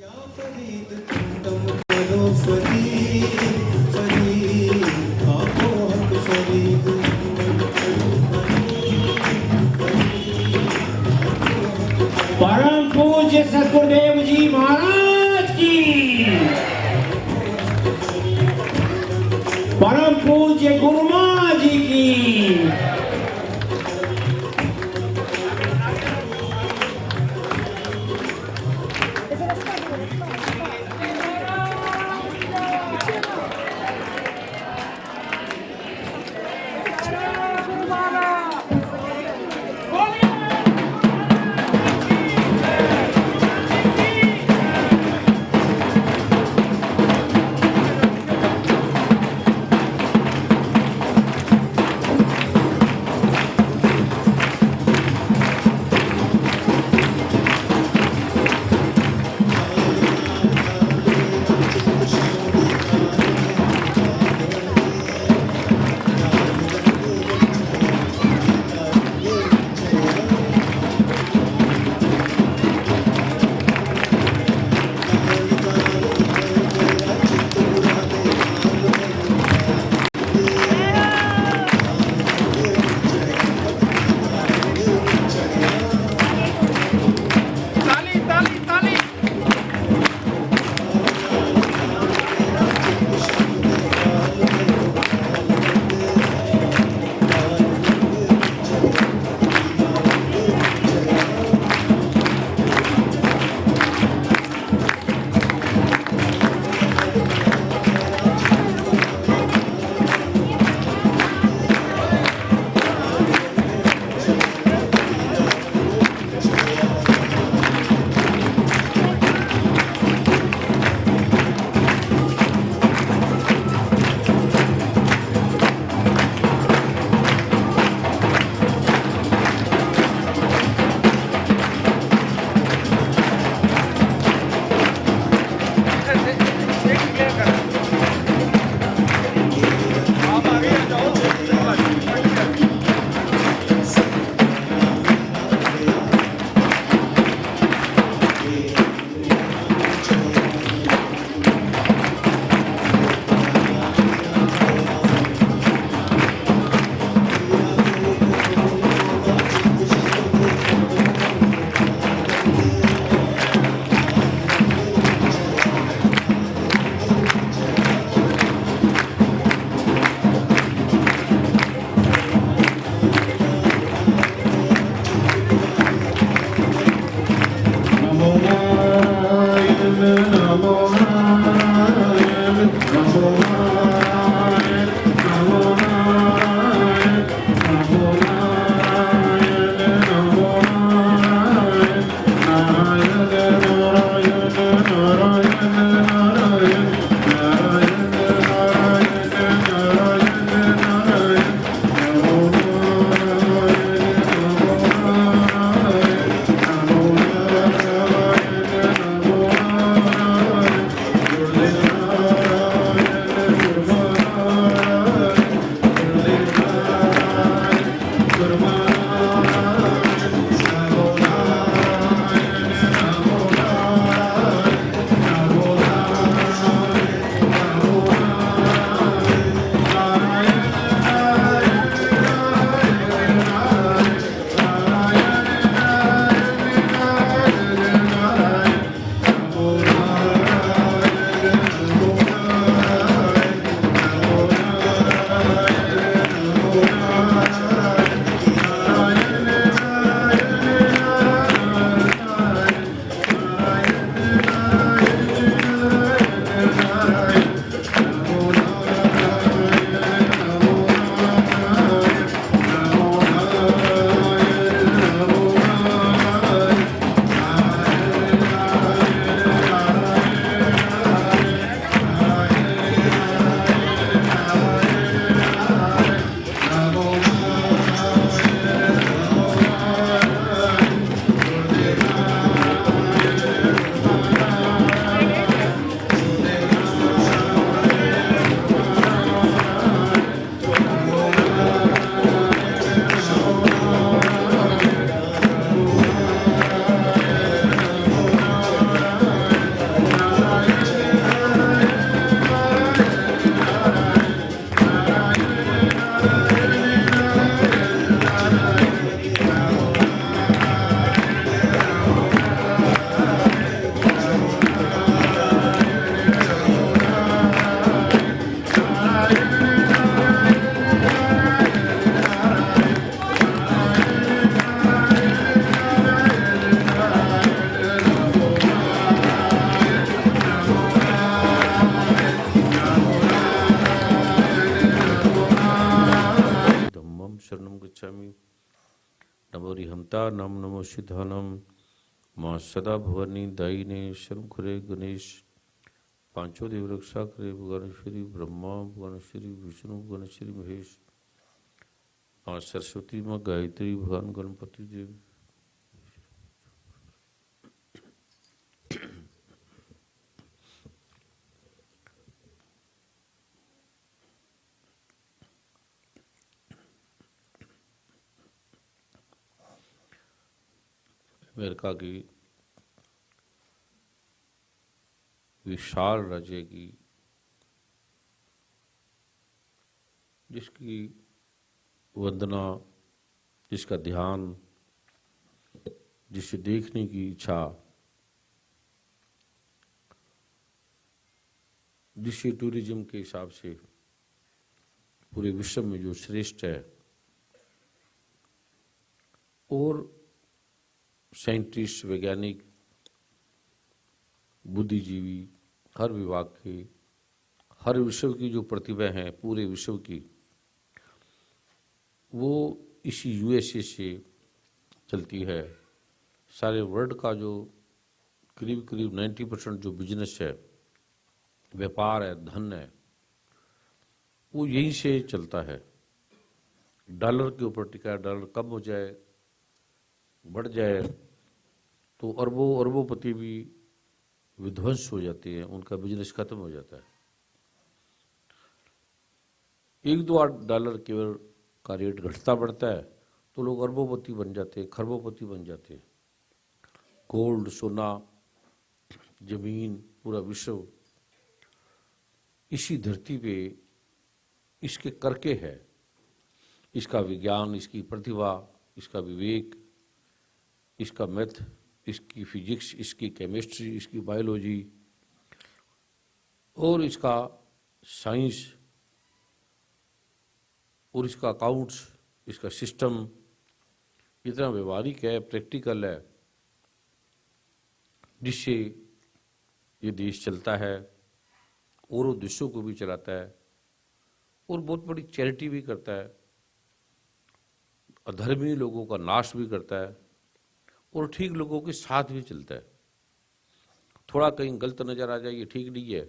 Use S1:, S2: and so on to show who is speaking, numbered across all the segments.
S1: परम पूज्य सतगुरुदेव जी महाराज की, परम पूज्य गुरुमा जी की।
S2: नाम नमो सिद्धानम माँ सदा भवानी दायिने शर्म करे गणेश पांचों देव रक्षा करे भगवान श्री ब्रह्मा भगवान श्री विष्णु भगवान श्री महेश माँ सरस्वती माँ गायत्री भगवान गणपति देव। अमेरिका की विशाल राज्य की जिसकी वंदना, जिसका ध्यान, जिसे देखने की इच्छा, जिसे टूरिज्म के हिसाब से पूरे विश्व में जो श्रेष्ठ है और साइंटिस्ट, वैज्ञानिक, बुद्धिजीवी, हर विभाग के, हर विश्व की जो प्रतिभा है पूरे विश्व की, वो इसी यूएसए से चलती है। सारे वर्ल्ड का जो करीब करीब 90% जो बिजनेस है, व्यापार है, धन है, वो यहीं से चलता है। डॉलर के ऊपर टिका है। डॉलर कम हो जाए, बढ़ जाए तो अरबों अरबोंपति भी विध्वंस हो जाते हैं, उनका बिजनेस खत्म हो जाता है। $1-2 केवल का रेट घटता बढ़ता है तो लोग अरबोंपति बन जाते हैं, खरबोंपति बन जाते हैं। गोल्ड, सोना, जमीन, पूरा विश्व इसी धरती पे इसके करके है। इसका विज्ञान, इसकी प्रतिभा, इसका विवेक, इसका मैथ, इसकी फिजिक्स, इसकी केमिस्ट्री, इसकी बायोलॉजी और इसका साइंस और इसका अकाउंट्स, इसका सिस्टम इतना व्यवहारिक है, प्रैक्टिकल है, जिससे ये देश चलता है और वो देशों को भी चलाता है और बहुत बड़ी चैरिटी भी करता है, अधर्मी लोगों का नाश भी करता है और ठीक लोगों के साथ भी चलता है। थोड़ा कहीं गलत नजर आ जाए, ये ठीक नहीं है,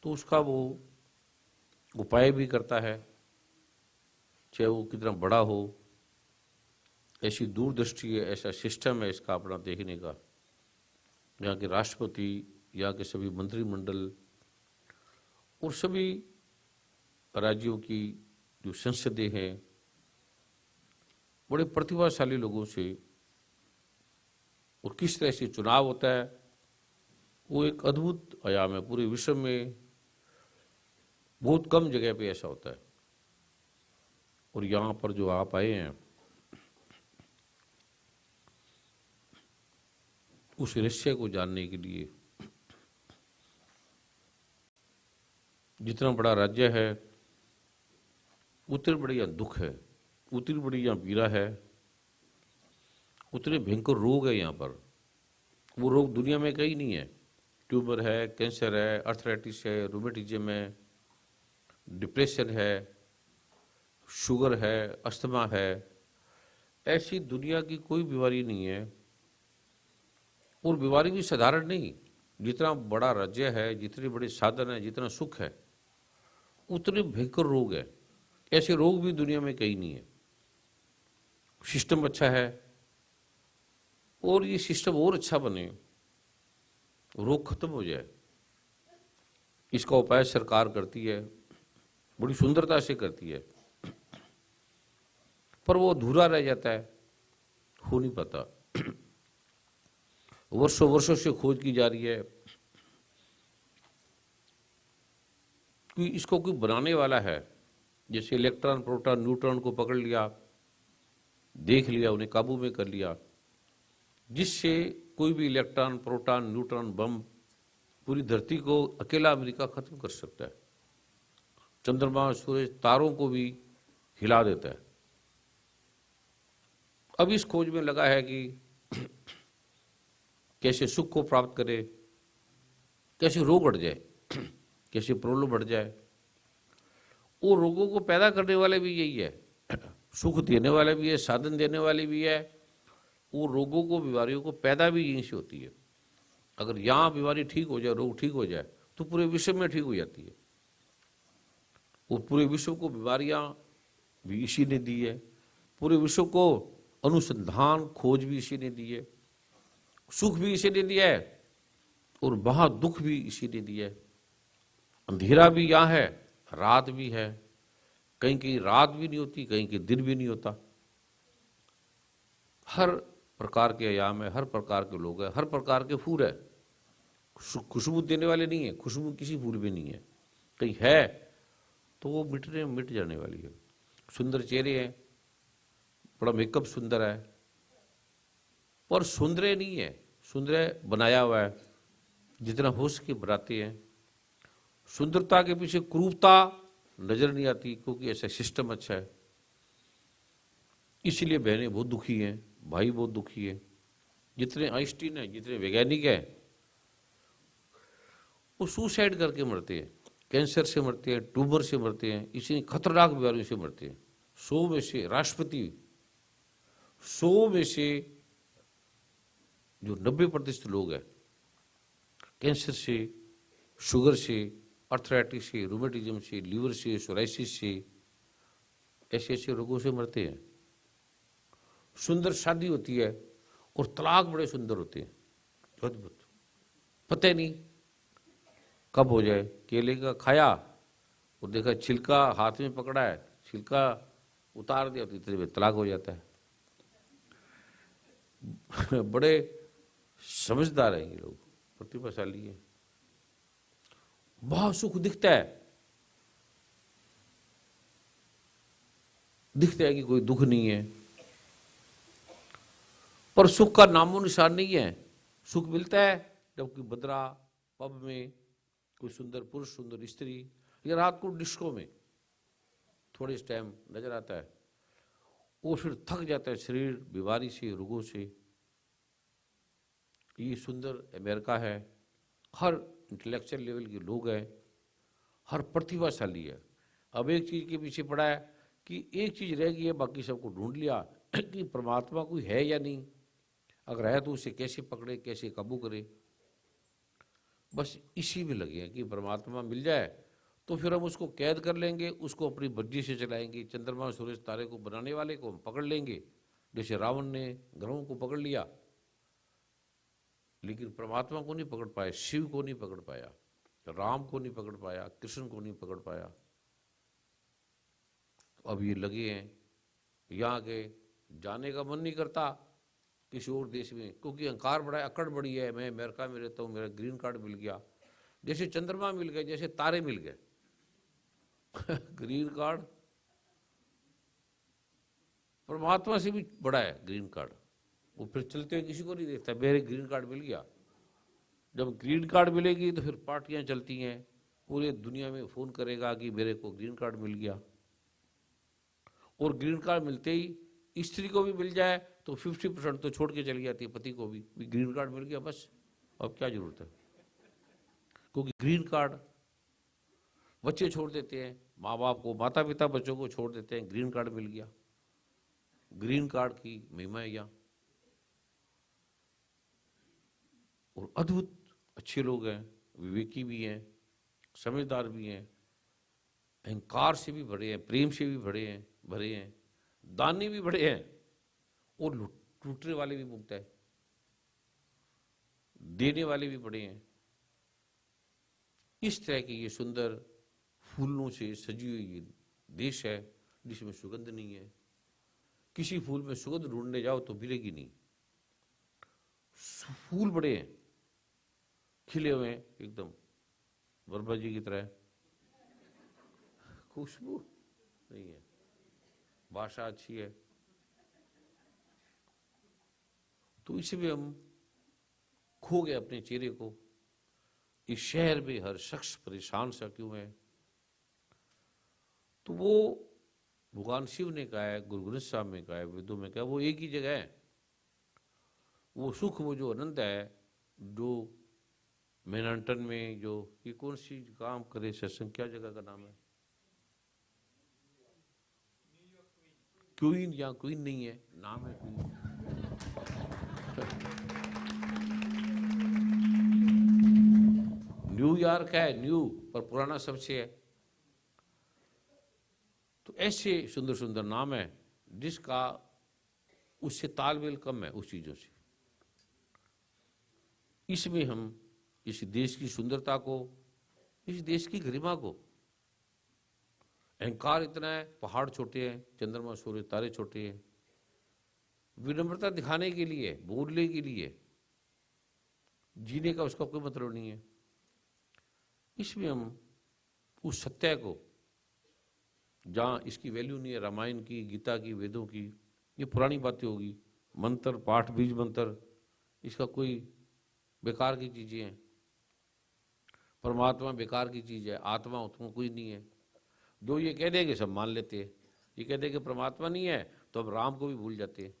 S2: तो उसका वो उपाय भी करता है, चाहे वो कितना बड़ा हो। ऐसी दूरदृष्टि है, ऐसा सिस्टम है इसका अपना देखने का। यहाँ के राष्ट्रपति, यहाँ के सभी मंत्रिमंडल और सभी राज्यों की जो संसदें हैं, बड़े प्रतिभाशाली लोगों से और किस तरह से चुनाव होता है, वो एक अद्भुत आयाम है। पूरे विश्व में बहुत कम जगह पे ऐसा होता है। और यहाँ पर जो आप आए हैं, उस रहस्य को जानने के लिए, जितना बड़ा राज्य है उतने बड़े यहाँ दुख है, उतनी बड़ी यहाँ पीड़ा है, उतने भयंकर रोग है यहाँ पर। वो रोग दुनिया में कहीं नहीं है। ट्यूमर है, कैंसर है, अर्थराइटिस है, रूमेटिज्म है, डिप्रेशन है, शुगर है, अस्थमा है। ऐसी दुनिया की कोई बीमारी नहीं है। और बीमारी भी साधारण नहीं। जितना बड़ा राज्य है, जितने बड़े साधन है, जितना सुख है, उतने भयंकर रोग है। ऐसे रोग भी दुनिया में कहीं नहीं है। सिस्टम अच्छा है और ये सिस्टम और अच्छा बने, रोग खत्म हो जाए, इसका उपाय सरकार करती है, बड़ी सुंदरता से करती है, पर वो अधूरा रह जाता है, हो नहीं पाता। वर्षों वर्षों से खोज की जा रही है कि इसको कोई बनाने वाला है। जैसे इलेक्ट्रॉन, प्रोटॉन, न्यूट्रॉन को पकड़ लिया, देख लिया, उन्हें काबू में कर लिया, जिससे कोई भी इलेक्ट्रॉन, प्रोटॉन, न्यूट्रॉन बम पूरी धरती को अकेला अमेरिका खत्म कर सकता है। चंद्रमा, सूरज, तारों को भी हिला देता है। अब इस खोज में लगा है कि कैसे सुख को प्राप्त करे, कैसे रोग हट जाए, कैसे प्रॉब्लम बढ़ जाए। वो रोगों को पैदा करने वाले भी यही है, सुख देने वाले भी है, साधन देने वाले भी है, वो रोगों को, बीमारियों को पैदा भी यहीं से होती है। अगर यहाँ बीमारी ठीक हो जाए, रोग ठीक हो जाए, तो पूरे विश्व में ठीक हो जाती है। और पूरे विश्व को बीमारियां भी इसी ने दी है, पूरे विश्व को अनुसंधान खोज भी इसी ने दी है, सुख भी इसी ने दिया है और वहां दुख भी इसी ने दिया है। अंधेरा भी यहाँ है, रात भी है, कहीं कहीं रात भी नहीं होती, कहीं कहीं दिन भी नहीं होता। हर प्रकार के आयाम है, हर प्रकार के लोग हैं, हर प्रकार के फूल है। खुशबू देने वाले नहीं है, खुशबू किसी फूल में नहीं है। कहीं है तो वो मिट जाने वाली है। सुंदर चेहरे हैं, बड़ा मेकअप सुंदर है, पर सुंदर नहीं है, सुंदर बनाया हुआ है, जितना हो सके बनाते हैं। सुंदरता के पीछे क्रूरता नजर नहीं आती, क्योंकि ऐसा सिस्टम अच्छा है। इसलिए बहनें बहुत दुखी हैं, भाई बहुत दुखी है। जितने आइंस्टीन हैं, जितने वैज्ञानिक हैं, वो सुसाइड करके मरते हैं, कैंसर से मरते हैं, ट्यूमर से मरते हैं, इसी खतरनाक बीमारियों से मरते हैं। 100 में से राष्ट्रपति, 100 में से जो 90% लोग हैं, कैंसर से, शुगर से, अर्थराइटिस से, रूमेटिज्म से, लीवर से, सोराइसिस से, ऐसे ऐसे रोगों से मरते हैं। सुंदर शादी होती है और तलाक बड़े सुंदर होते हैं, अद्भुत, पता ही नहीं कब हो जाए। केले का खाया और देखा छिलका हाथ में पकड़ा है, छिलका उतार दिया तो इतने में तलाक हो जाता है। बड़े समझदार हैं ये लोग, प्रतिभाशाली हैं। बहुत सुख दिखता है कि कोई दुख नहीं है, पर सुख का नामो निशान नहीं है। सुख मिलता है जब कोई बदरा पब में कोई सुंदर पुरुष, सुंदर स्त्री, या रात को डिस्को में थोड़े टाइम नजर आता है, वो फिर थक जाता है शरीर बीमारी से, रोगों से। ये सुंदर अमेरिका है, हर इंटेलेक्चुअल लेवल के लोग हैं, हर प्रतिभाशाली है। अब एक चीज के पीछे पड़ा है कि एक चीज रह गई है, बाकी सबको ढूंढ लिया कि परमात्मा कोई है या नहीं, अगर है तो उसे कैसे पकड़े, कैसे काबू करे। बस इसी में लगे हैं कि परमात्मा मिल जाए तो फिर हम उसको कैद कर लेंगे, उसको अपनी मर्जी से चलाएंगे। चंद्रमा, सूरज, तारे को बनाने वाले को हम पकड़ लेंगे, जैसे रावण ने ग्रहों को पकड़ लिया, लेकिन परमात्मा को नहीं पकड़ पाए, शिव को नहीं पकड़ पाया, राम को नहीं पकड़ पाया, कृष्ण को नहीं पकड़ पाया। तो अब ये लगे हैं, यहाँ के जाने का मन नहीं करता किसी और देश में, क्योंकि अहंकार बड़ा है, अकड़ बड़ी है। मैं अमेरिका में रहता हूँ, मेरा ग्रीन कार्ड मिल गया, जैसे चंद्रमा मिल गए, जैसे तारे मिल गए। ग्रीन कार्ड परमात्मा से भी बड़ा है ग्रीन कार्ड। वो फिर चलते हुए किसी को नहीं देखता, मेरे ग्रीन कार्ड मिल गया। जब ग्रीन कार्ड मिलेगी तो फिर पार्टियां चलती हैं, पूरे दुनिया में फोन करेगा कि मेरे को ग्रीन कार्ड मिल गया। और ग्रीन कार्ड मिलते ही स्त्री को भी मिल जाए तो 50% तो छोड़ के चली जाती है, पति को भी ग्रीन कार्ड मिल गया, बस अब क्या जरूरत है। क्योंकि ग्रीन कार्ड बच्चे छोड़ देते हैं, माँ बाप को, माता पिता बच्चों को छोड़ देते हैं, ग्रीन कार्ड मिल गया। ग्रीन कार्ड की महिमा है यहाँ। और अद्भुत अच्छे लोग हैं, विवेकी भी हैं, समझदार भी हैं, अहंकार से भी भरे हैं, प्रेम से भी भरे हैं, दानी भी बड़े हैं, और लूटने वाले भी मुक्त है, देने वाले भी बड़े हैं। इस तरह के ये सुंदर फूलों से सजी हुई ये देश है, जिसमें सुगंध नहीं है। किसी फूल में सुगंध ढूंढने जाओ तो मिलेगी नहीं। फूल बड़े हैं, खिले हुए हैं एकदम वर्मा जी की तरह, खुशबू नहीं है, भाषा अच्छी है। तो इसमें हम खो गए अपने चेहरे को। इस शहर में हर शख्स परेशान सा क्यों है? तो वो भगवान शिव ने कहा है, गुरु ग्रंथ साहब में कहा है, वेदों में कहा है, वो एक ही जगह है। वो सुख, वो जो आनंद है, जो मैनहट्टन में, जो ये कौन सी काम करे सत्संग, क्या जगह का नाम है? क्वीन, या क्वीन नहीं है, नाम है क्वीन। न्यूयॉर्क है, न्यू पर पुराना सबसे है। तो ऐसे सुंदर सुंदर नाम है जिसका उससे तालमेल कम है उस चीजों से। इसमें हम इस देश की सुंदरता को, इस देश की गरिमा को, अहंकार इतना है, पहाड़ छोटे हैं, चंद्रमा सूर्य तारे छोटे हैं, विनम्रता दिखाने के लिए, बोलने के लिए, जीने का उसका कोई मतलब नहीं है। इसमें हम उस सत्य को, जहाँ इसकी वैल्यू नहीं है, रामायण की, गीता की, वेदों की, ये पुरानी बातें होगी, मंत्र पाठ बीज मंत्र, इसका कोई बेकार की चीजें हैं। परमात्मा बेकार की चीज है, आत्मा उत्मा कोई नहीं है। जो ये कह देंगे सब मान लेते हैं। ये कह देंगे परमात्मा नहीं है तो अब राम को भी भूल जाते हैं,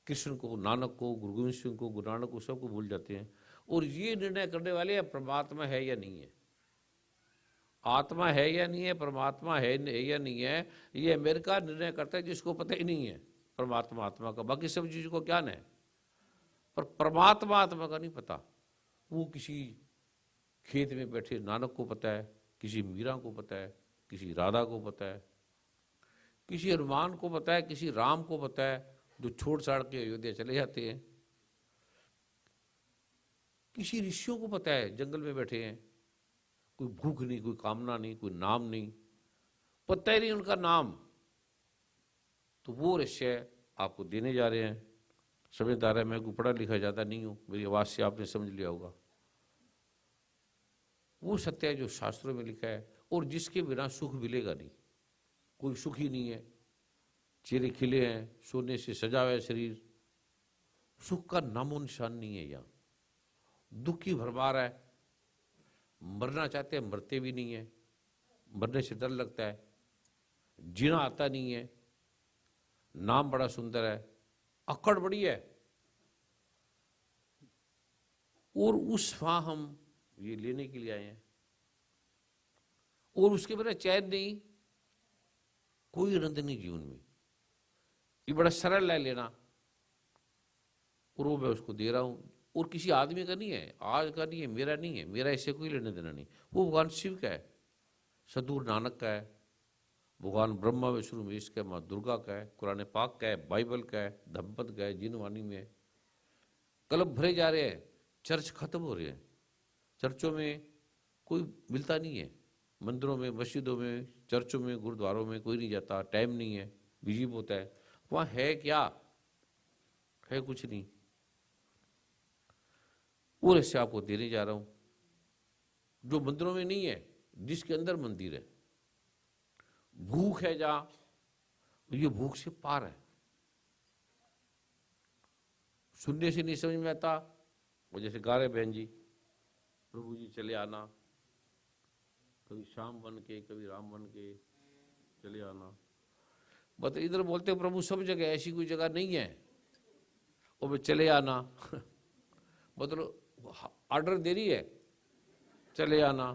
S2: कृष्ण को, नानक को, गुरु गोविंद सिंह को, गुरु नानक को, सबको भूल जाते हैं। और ये निर्णय करने वाले हैं परमात्मा है या नहीं है, आत्मा है या नहीं है, परमात्मा है या नहीं है, ये अमेरिका निर्णय करता है जिसको पता ही नहीं है परमात्मा आत्मा का। बाकी सब चीज़ को ज्ञान है पर परमात्मा आत्मा का नहीं पता। वो किसी खेत में बैठे नानक को पता है, किसी मीरा को पता है, किसी राधा को पता है, किसी हनुमान को पता है, किसी राम को पता है जो छोड़ छाड़ के अयोध्या चले जाते हैं, किसी ऋषियों को पता है जंगल में बैठे हैं, कोई भूख नहीं, कोई कामना नहीं, कोई नाम नहीं, पता ही नहीं उनका नाम। तो वो रहस्य आपको देने जा रहे हैं। समझदार है, मैं कोई पढ़ा लिखा ज़्यादा नहीं हूँ, मेरी आवाज़ से आपने समझ लिया होगा। वो सत्य है जो शास्त्रों में लिखा है और जिसके बिना सुख मिलेगा नहीं। कोई सुख ही नहीं है, चेहरे खिले हैं, सोने से सजा हुआ है शरीर, सुख का नामो निशान नहीं है। यहाँ दुख की भरमार है, मरना चाहते हैं मरते भी नहीं है, मरने से डर लगता है, जीना आता नहीं है, नाम बड़ा सुंदर है, अकड़ बड़ी है। और उस वहां हम ये लेने के लिए आए हैं और उसके बिना चैन नहीं, कोई आनंद नहीं जीवन में। ये बड़ा सरल है लेना और वो मैं उसको दे रहा हूं। और किसी आदमी का नहीं है, आज का नहीं है, मेरा नहीं है, मेरा इससे कोई लेने देना नहीं। वो भगवान शिव का है, सदगुरु नानक का है, भगवान ब्रह्मा विष्णु महेश का है, माँ दुर्गा का है, कुरान पाक का है, बाइबल का है, धम्मपद का है, जिन वाणी में है। क्लब भरे जा रहे हैं, चर्च खत्म हो रहे हैं, चर्चों में कोई मिलता नहीं है, मंदिरों में, मस्जिदों में, चर्चों में, गुरुद्वारों में कोई नहीं जाता, टाइम नहीं है, बिजी होता है। वहाँ है क्या? है कुछ नहीं। और इससे आपको देने जा रहा हूं जो मंदिरों में नहीं है, जिसके अंदर मंदिर है। भूख है जहां, ये भूख से पार है। सुनने से नहीं समझ में आता, वो जैसे गा रहे बहन जी, प्रभु जी चले आना, कभी श्याम बन के, कभी राम बन के चले आना। बट इधर बोलते प्रभु सब जगह, ऐसी कोई जगह नहीं है और वे चले आना मतलब ऑर्डर दे रही है, चले आना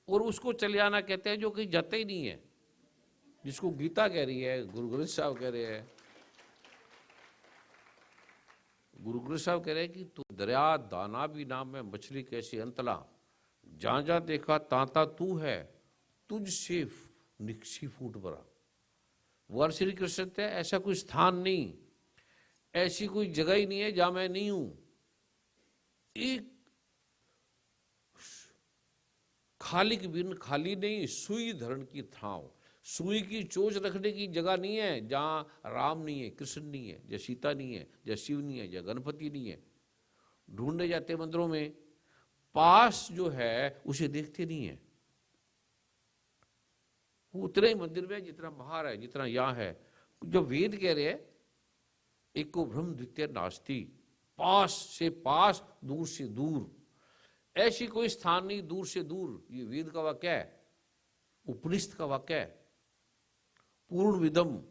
S2: और उसको चले आना कहते हैं जो कहीं जाता ही नहीं है, जिसको गीता कह रही है, गुरु ग्रंथ साहब कह रहे हैं। गुरु ग्रंथ साहब कह रहे हैं कि तू दरिया दाना भी नाम में मछली कैसी अंतला, जहां जहां देखा तांता तू है, तुझसे निक्षी फूट भरा। वो श्री कृष्ण थे, ऐसा कोई स्थान नहीं, ऐसी कोई जगह ही नहीं है जहां मैं नहीं हूं। एक खाली के बिन खाली नहीं, सुई धरण की थाव, सुई की चोच रखने की जगह नहीं है जहां राम नहीं है, कृष्ण नहीं है, या सीता नहीं है, या शिव नहीं है, या गणपति नहीं है। ढूंढने जाते मंदिरों में, पास जो है उसे देखते नहीं है। वो उतने ही मंदिर में जितना बाहर है, जितना यहां है। जो वेद कह रहे हैं, एको ब्रह्म द्वितीय नास्ति, पास से पास, दूर से दूर, ऐसी कोई स्थान नहीं दूर से दूर। ये वेद का वाक्य है, उपनिषद का वाक्य है, पूर्ण विदम।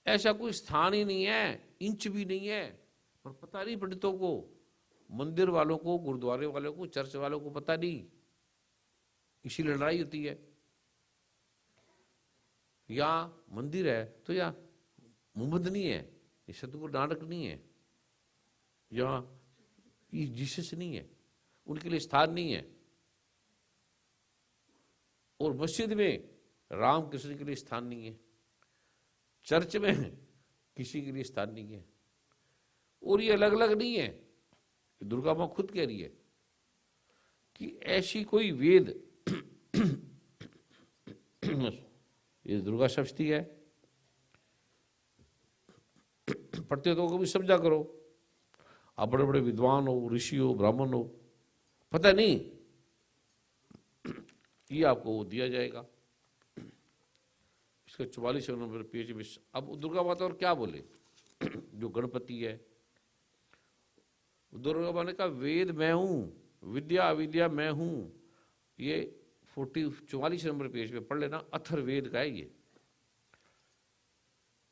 S2: ऐसा कोई स्थान ही नहीं है, इंच भी नहीं है। पर पता नहीं पंडितों को, मंदिर वालों को, गुरुद्वारे वालों को, चर्च वालों को पता नहीं। इसी लड़ाई होती है। या मंदिर है तो या मोहम्मद नहीं है, ये सतगुरु नानक नहीं है, या जीसस नहीं है, उनके लिए स्थान नहीं है। और मस्जिद में राम कृष्ण के लिए स्थान नहीं है, चर्च में किसी के लिए स्थान नहीं है। और ये अलग अलग नहीं है, दुर्गा माँ खुद कह रही है कि ऐसी कोई वेद ये दुर्गा शक्ति है, पढ़ते तो को भी समझा करो। आप बड़े बड़े विद्वान हो, ऋषि हो, ब्राह्मण हो, पता नहीं, ये आपको वो दिया जाएगा। इसका 44 नंबर पेज में। अब दुर्गा माता और क्या बोले, जो गणपति है, दुर्गा माता का वेद मैं हूं, विद्या अविद्या मैं हूं। ये 44 नंबर पेज पे पढ़ लेना, अथर्ववेद का है ये।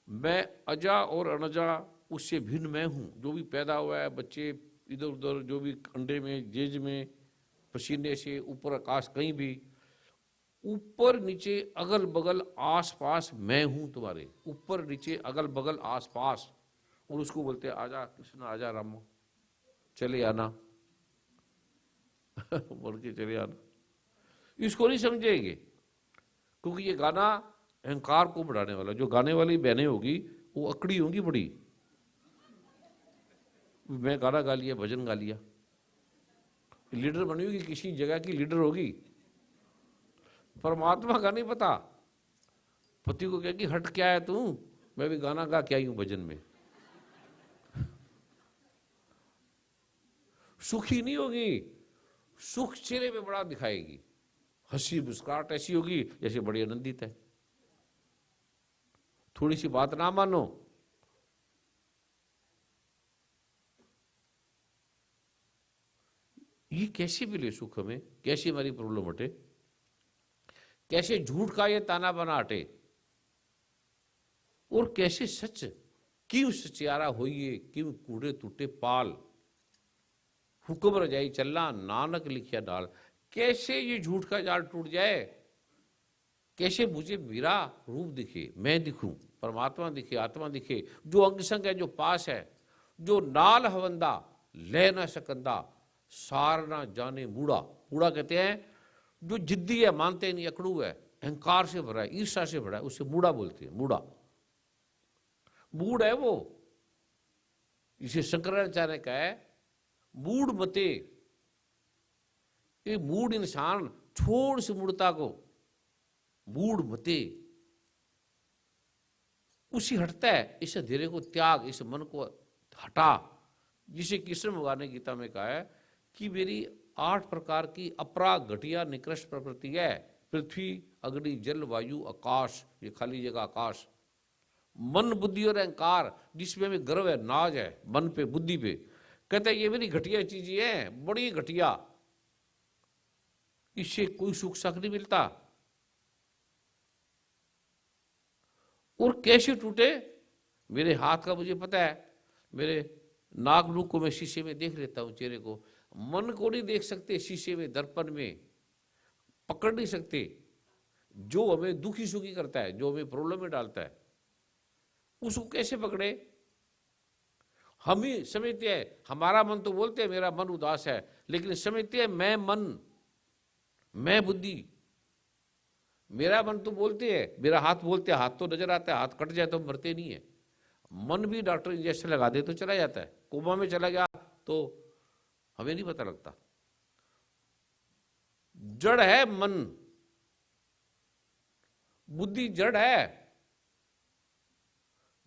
S2: मैं अजा और अनजा उससे भिन्न मैं हूं। जो भी पैदा हुआ है, बच्चे इधर उधर, जो भी अंडे में, जेज में, पसीने से, ऊपर आकाश, कहीं भी, ऊपर नीचे अगल बगल आस पास मैं हूं तुम्हारे, ऊपर नीचे अगल बगल आस पास। और उसको बोलते हैं आजा कृष्ण, आजा राम, चले आना बोल के चले आना। इसको नहीं समझेंगे, क्योंकि ये गाना अहंकार को बढ़ाने वाला। जो गाने वाली बहनें होगी वो अकड़ी होंगी बड़ी, मैं गाना गा लिया, भजन गा लिया, लीडर बनी होगी, किसी जगह की लीडर होगी। परमात्मा का नहीं पता, पति को कहेगी हट क्या है तू, मैं भी गाना गा के आई हूं भजन में। सुखी नहीं होगी, सुख चेहरे पे बड़ा दिखाएगी, हंसी मुस्कुराहट ऐसी होगी जैसे बड़ी आनंदित है। थोड़ी सी बात ना मानो, ये कैसे मिले सुख हमें, कैसे हमारी प्रॉब्लम हटे, कैसे झूठ का ये ताना बना हटे, और कैसे सच क्यों सचियारा होइए, क्यों कूड़े टूटे पाल, हुक्म रजाई चलना नानक लिखिया डाल। कैसे ये झूठ का जाल टूट जाए, कैसे मुझे मेरा रूप दिखे, मैं दिखूं, परमात्मा दिखे, आत्मा दिखे, जो अंग संग है, जो पास है, जो नाल हवंदा ले ना सकंदा, सार ना जाने मूड़ा। मूड़ा कहते हैं जो जिद्दी है, मानते नहीं, अकड़ू है, अहंकार से भरा है, ईर्षा से भरा है, उससे मूड़ा बोलते हैं। मूड़ा मूड है वो, इसे शंकराचार्य का है मूड मते। ये मूड इंसान छोड़ से मूर्ता को मूड मते, उसी हटता है। इस धीरे को त्याग, इस मन को हटा, जिसे कृष्ण भगवान ने गीता में कहा है कि मेरी 8 प्रकार की अपरा घटिया निकृष्ट प्रकृति है, पृथ्वी, अग्नि, जल, वायु, आकाश, ये खाली जगह आकाश, मन, बुद्धि और अहंकार, जिसमें हमें गर्व है, नाज है, मन पे, बुद्धि पे। कहते हैं ये मेरी घटिया चीजें हैं, बड़ी घटिया, इससे कोई सुख साख नहीं मिलता। और कैसे टूटे, मेरे हाथ का मुझे पता है, मेरे नाक नूक को मैं शीशे में देख लेता हूं, चेहरे को, मन को नहीं देख सकते शीशे में, दर्पण में पकड़ नहीं सकते। जो हमें दुखी सुखी करता है, जो हमें प्रॉब्लम में डालता है, उसको कैसे पकड़े। हम ही समझते हैं, हमारा मन तो बोलते हैं मेरा मन उदास है, लेकिन समझते हैं मैं मन, मैं बुद्धि, मेरा मन तो बोलते हैं, मेरा हाथ बोलते हैं, हाथ तो नजर आता है, हाथ कट जाए तो मरते नहीं है। मन भी डॉक्टर इंजेक्शन लगा दे तो चला जाता है, कोमा में चला गया तो हमें नहीं पता लगता। जड़ है मन, बुद्धि जड़ है।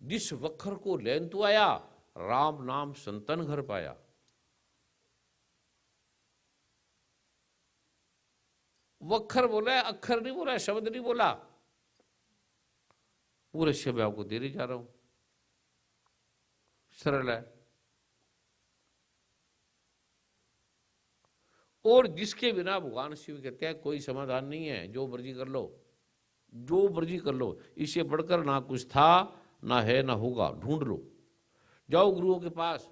S2: जिस वक्र को लेन तू आया, राम नाम संतन घर पाया। वक्र बोला है, अक्षर नहीं बोला है, शब्द नहीं बोला। पूरे शब्द आपको देने जा रहा हूं, सरल है। और जिसके बिना भगवान शिव कहते हैं कोई समाधान नहीं है, जो मर्जी कर लो, जो मर्जी कर लो, इससे बढ़कर ना कुछ था, ना है, ना होगा, ढूंढ लो। जाओ गुरुओं के पास,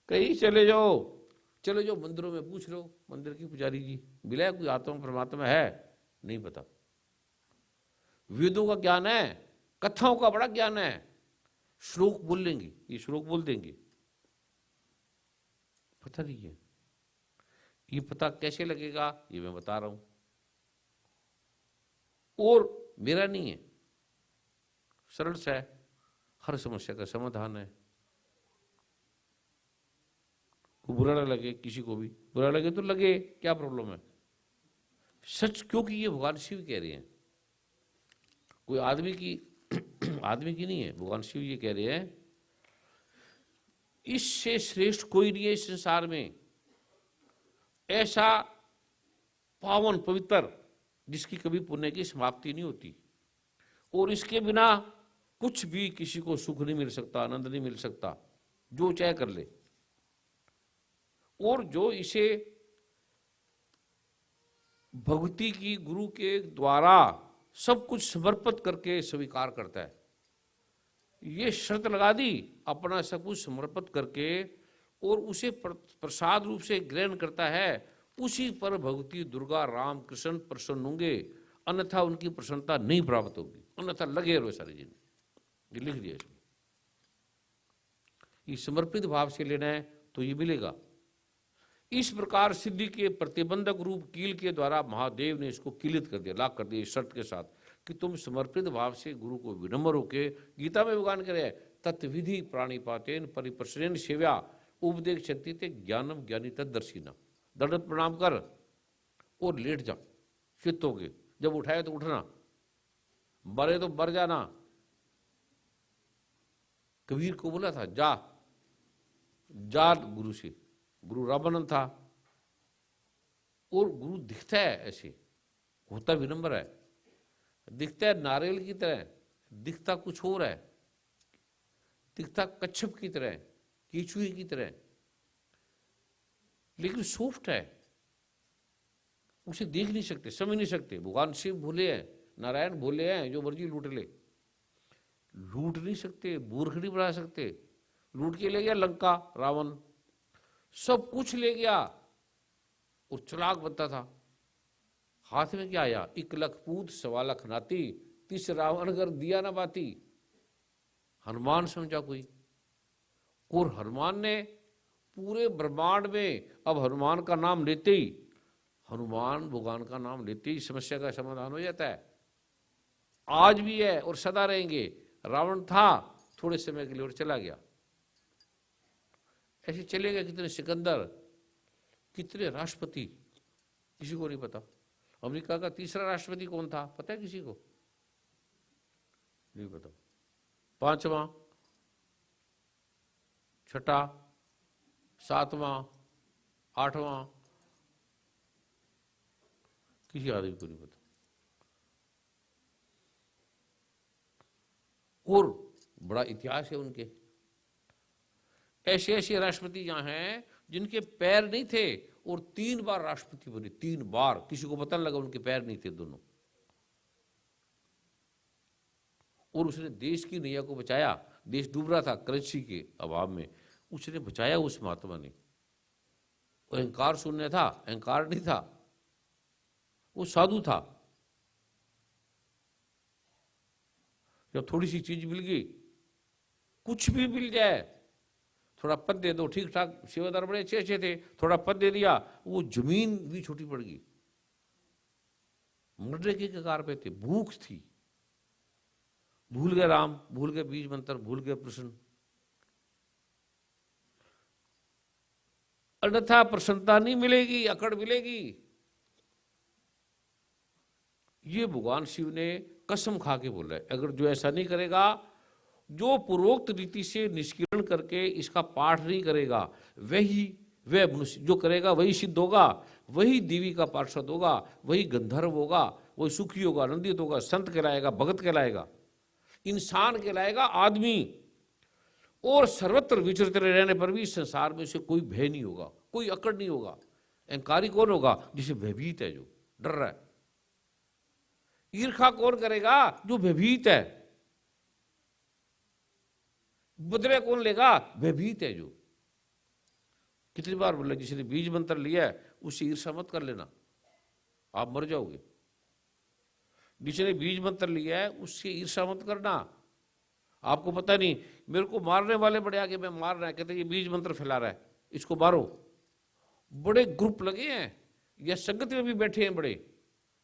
S2: कहीं चले जाओ, चले जाओ मंदिरों में पूछ लो, मंदिर की पुजारी जी मिला कोई आत्मा परमात्मा है, नहीं पता। वेदों का ज्ञान है, कथाओं का बड़ा ज्ञान है, श्लोक बोल लेंगे, ये श्लोक बोल देंगे, पता नहीं है। ये पता कैसे लगेगा, ये मैं बता रहा हूं, और मेरा नहीं है, सरल सा है, हर समस्या का समाधान है। को बुरा ना लगे, किसी को भी बुरा लगे तो लगे, क्या प्रॉब्लम है? सच, क्योंकि ये भगवान शिव कह रहे हैं, कोई आदमी की आदमी की नहीं है, भगवान शिव ये कह रहे हैं, इससे श्रेष्ठ कोई नहीं है इस संसार में, ऐसा पावन पवित्र जिसकी कभी पुण्य की समाप्ति नहीं होती, और इसके बिना कुछ भी किसी को सुख नहीं मिल सकता, आनंद नहीं मिल सकता, जो चाहे कर ले। और जो इसे भक्ति की गुरु के द्वारा सब कुछ समर्पित करके स्वीकार करता है, ये शर्त लगा दी, अपना सब कुछ समर्पित करके और उसे प्रसाद रूप से ग्रहण करता है, उसी पर भगवती दुर्गा राम कृष्ण प्रसन्न होंगे, अन्यथा उनकी प्रसन्नता नहीं प्राप्त होगी, अन्यथा लगे रहो सारे दिन। ये लिख दिया इसमें, ये समर्पित भाव से लेना है तो ये मिलेगा। इस प्रकार सिद्धि के प्रतिबंधक रूप कील के द्वारा महादेव ने इसको कीलित कर दिया, लाख कर दिया इस शर्त के साथ कि तुम समर्पित भाव से गुरु को विनम्र होके, गीता में भगवान करे तत्विधि प्राणिपातेन परिप्रश्रेण सेव्या उपदेश शक्ति ते ज्ञानम ज्ञानी तदर्शिना, दंडवत प्रणाम कर और लेट जा, चित्त होगे, जब उठाए तो उठना, मरे तो मर जाना। कबीर को बोला था जा जा गुरु से, गुरु रामानंद था, और गुरु दिखता है ऐसे, होता विनम्र है, दिखता है नारियल की तरह, दिखता कुछ और है, दिखता कच्छप की तरह, कीचुए की तरह, लेकिन सॉफ्ट है, उसे देख नहीं सकते, समझ नहीं सकते। भगवान शिव भोले हैं, नारायण भोले हैं, जो मर्जी लूट ले, लूट नहीं सकते, मूर्ख नहीं बना सकते। लूट के ले गया लंका रावण, सब कुछ ले गया, और चालाक बनता था, हाथ में क्या आया, 1 लाख पूत 1.25 लाख नाती, 30 रावण कर दिया ना बाती, हनुमान समझा कोई। और हनुमान ने पूरे ब्रह्मांड में, अब हनुमान का नाम लेते ही, हनुमान भगवान का नाम लेते ही समस्या का समाधान हो जाता है, आज भी है और सदा रहेंगे। रावण था थोड़े समय के लिए और चला गया, ऐसे चले गए कितने सिकंदर, कितने राष्ट्रपति, किसी को नहीं पता। अमेरिका का 3रा राष्ट्रपति कौन था, पता है किसी को? नहीं पता। 5वां, 6ठा, 7वां, 8वां, किसी आदमी को नहीं पता। और बड़ा इतिहास है उनके, ऐसे ऐसे राष्ट्रपति यहां हैं जिनके पैर नहीं थे और 3 बार राष्ट्रपति बने, 3 बार, किसी को पता लगा उनके पैर नहीं थे दोनों, और उसने देश की नैया को बचाया। देश डूब रहा था करेंसी के अभाव में, उसने बचाया उस महात्मा ने। अहंकार शून्य था, अहंकार नहीं था, वो साधु था। जब थोड़ी सी चीज मिल गई, कुछ भी मिल जाए, थोड़ा पद दे दो, ठीक ठाक सेवादार बड़े अच्छे अच्छे थे, थोड़ा पद दे दिया, वो जमीन भी छोटी पड़ गई, मरने के कगार पे थे, भूख थी, भूल गए राम, भूल गए बीज मंत्र, भूल गए प्रश्न। अन्यथा प्रसन्नता नहीं मिलेगी, अकड़ मिलेगी। ये भगवान शिव ने कसम खा के बोला है, अगर जो ऐसा नहीं करेगा, जो पूर्वोक्त रीति से निष्किरण करके इसका पाठ नहीं करेगा, वह मनुष्य जो करेगा वही सिद्ध होगा, वही देवी का पार्षद होगा, वही गंधर्व होगा, वही सुखी होगा, आनंदित होगा, संत कहलाएगा, भगत कहलाएगा, इंसान कहलाएगा, आदमी। और सर्वत्र विचरते रहने पर भी संसार में से कोई भय नहीं होगा, कोई अकड़ नहीं होगा। अहंकारी कौन होगा? जिसे भयभीत है, जो डर रहा है। ईर्खा कौन करेगा? जो भयभीत है। बदले कौन लेगा? भयभीत है जो। कितनी बार बोला, जिसने बीज मंत्र लिया है उससे ईर्षा मत कर लेना, आप मर जाओगे। जिसने बीज मंत्र लिया है उससे ईर्षा मत करना। आपको पता नहीं, मेरे को मारने वाले बड़े आगे मैं मार रहा है, कहते ये बीज मंत्र फैला रहा है, इसको मारो। बड़े ग्रुप लगे हैं या संगत में भी बैठे हैं, बड़े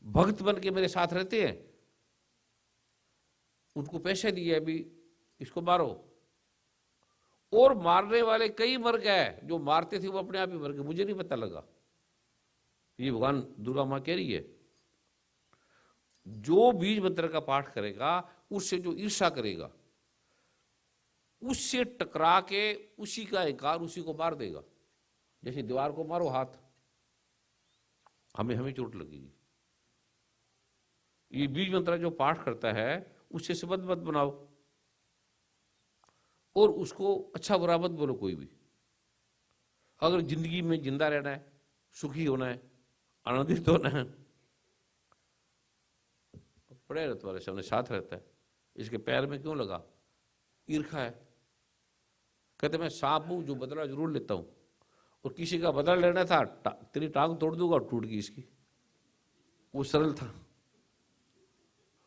S2: भक्त बन के मेरे साथ रहते हैं, उनको पैसे दिए अभी इसको मारो, और मारने वाले कई मर गए, जो मारते थे वो अपने आप ही मर गए, मुझे नहीं पता लगा। ये भगवान दुर्गा मां कह रही है, जो बीज मंत्र का पाठ करेगा उससे जो ईर्षा करेगा उससे टकरा के उसी का इंकार उसी को मार देगा। जैसे दीवार को मारो हाथ, हमें हमें चोट लगेगी। ये बीज मंत्र जो पाठ करता है उससे संबंध मत बनाओ और उसको अच्छा बुरा मत बोलो कोई भी। अगर जिंदगी में जिंदा रहना है, सुखी होना है, आनंदित होना है, पड़े रहते वाले सामने साथ रहता है, इसके पैर में क्यों लगा? ईर्खा है। कहते मैं सांप हूं जो बदला जरूर लेता हूं, और किसी का बदला लेना था तेरी टांग तोड़ दूंगा, टूट गई इसकी। वो सरल था,